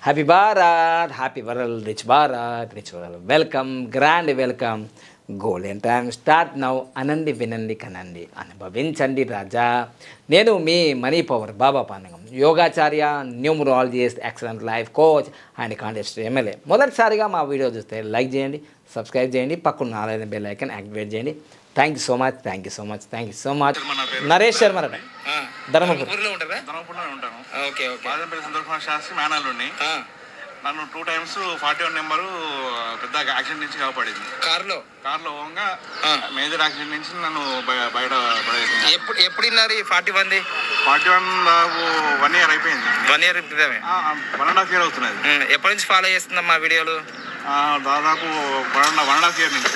Happy Bharat, happy world, rich Bharat, rich world. Welcome, grand welcome. Golden time start now. అనండి, వినండి, కనండి, అనుభవించండి రాజా. నేను మీ మనీ పవర్ బాబా పానగం, యోగాచార్య, numerologist, excellent life coach and contest MLA. మొదటిసారిగా మా వీడియో చూస్తే లైక్ చేయండి, సబ్స్క్రైబ్ చేయండి, పక్కన ఆలైన బెల్ ఐకాన్ యాక్టివేట్ చేయండి. Thank you so much, thank you so much, thank you so much. Naresh Sharma ధర్మపురిలో ఉంటారా? ధర్మపురిలోనే ఉంటాను. Okay okay. బాదంపల్లి సందర్భ శాస్త్రి మేనాల్లోని నన్ను 2 times 41 నెంబరు పెద్ద యాక్సిడెంట్ నుంచి కాపాడింది. కార్లో పోగా మేజర్ యాక్సిడెంట్ నుంచి నన్ను బయట పడేసింది. ఎప్పుడు విన్నారు 41 నాకు 1 year అయిపోయింది. 1 year 1.5 year అవుతున్నది. ఎప్పటి నుంచి ఫాలో చేస్తుందమ్మా వీడియోలు? దాదాపు 1.5 year నుంచి.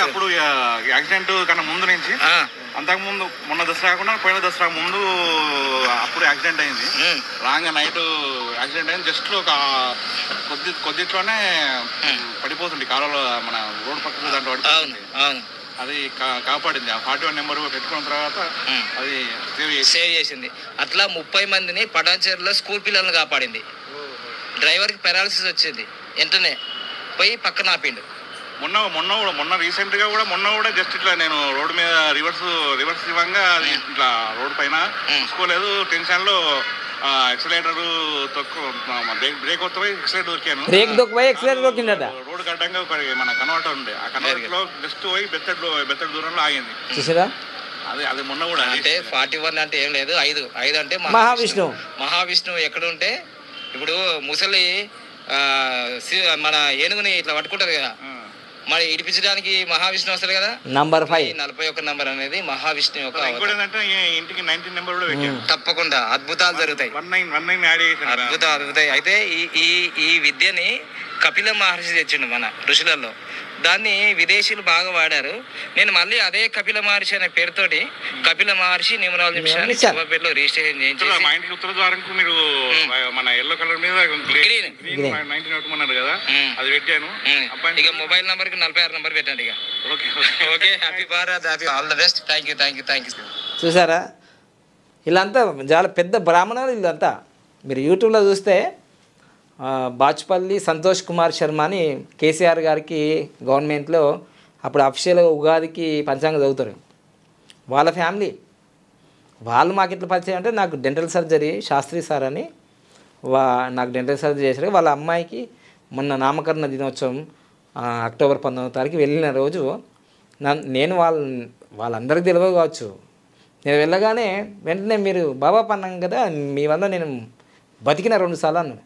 అప్పుడు యాక్సిడెంట్ కన్నా ముందు నుంచి, అంతకుముందు మొన్న దసరా కాకుండా పోయిన దసరా ముందు అప్పుడు యాక్సిడెంట్ అయింది. రాంగ్ నైట్ యాక్సిడెంట్ అయింది. జస్ట్ ఒక కొద్దిట్లోనే పడిపోతుంది కాలంలో, మన రోడ్ పక్కన దాంట్లో పడిపోతుంది. అది కాపాడింది. ఆ 41 నెంబర్ పెట్టుకున్న తర్వాత అది సేవ్ చేసింది. అట్లా 30 మందిని పటాన్చేరులో స్కూల్ పిల్లలను కాపాడింది. డ్రైవర్కి పెరాలసిస్ వచ్చింది, వెంటనే పోయి పక్కన ఆపిండు. మొన్న రీసెంట్గా కూడా జస్ట్ ఇట్లా నేను రోడ్డు మీద రివర్స్ ఇవ్వంగా అది ఇట్లా రోడ్ పైన చూసుకోలేదు, టెన్షన్లో ఎక్సలేటర్ బ్రేక్ వస్తాయి, ఎక్సలేటర్ దొరికాను. రోడ్ కట్టంగా మన కన్వర్టర్ ఉండే, ఆ కన్వర్టర్ లో జస్ట్ పోయి బెత్తడి దూరంలో ఆగింది. అది మొన్న కూడా. అంటే 41 అంటే ఏం లేదు, 5 అంటే మహావిష్ణువు ఎక్కడ ఉంటే ఇప్పుడు ముసలి మన ఏనుగుని ఇట్లా పట్టుకుంటారు కదా, మరి ఇడిపించడానికి మహావిష్ణు వస్తారు కదా. నంబర్ 5 41 నంబర్ అనేది మహావిష్ణు యొక్క. ఇంటికి 19 నెంబర్ కూడా పెట్టారు. తప్పకుండా అద్భుతాలు జరుగుతాయి, అద్భుతాలు జరుగుతాయి. అయితే ఈ విద్యని కపిల మహర్షి తెచ్చిండు మన ఋషులలో. దాన్ని విదేశీయులు బాగా వాడారు. నేను మళ్ళీ అదే కపిల మహర్షి అనే పేరుతోటి కపిల మహర్షి న్యూమరాలజీ మిషన్ పేరులో రిజిస్ట్రేషన్ చేయించి మా ఇంటికి ఉత్తర ద్వారంకు మీరు మన ఎల్లో కలర్ మీద గ్రీన్ 19 కదా అది పెట్టాను. ఇక మొబైల్ నంబర్ కి 46 నంబర్ పెట్టండి. ఇక okay. Happy Bharat, happy all the best. Thank you. చూసారా, వీళ్ళంతా చాలా పెద్ద బ్రాహ్మణులు వీళ్ళంతా. మీరు యూట్యూబ్లో చూస్తే బాచుపల్లి సంతోష్ కుమార్ శర్మ అని కేసీఆర్ గారికి గవర్నమెంట్లో అప్పుడు అఫీషియల్గా ఉగాదికి పంచాంగం చదువుతారు. వాళ్ళ ఫ్యామిలీ వాళ్ళు మాకు ఎట్లా పరిచయం అంటే, నాకు డెంటల్ సర్జరీ శాస్త్రి సార్ అని నాకు డెంటల్ సర్జరీ చేశారు. వాళ్ళ అమ్మాయికి మొన్న నామకరణ దినోత్సవం అక్టోబర్ 19వ వెళ్ళిన రోజు నేను వాళ్ళందరికీ తెలియదు కావచ్చు. నేను వెళ్ళగానే వెంటనే మీరు బాబా పన్నాం కదా, మీ వల్ల నేను బతికిన 2 సార్లు అన్నాను.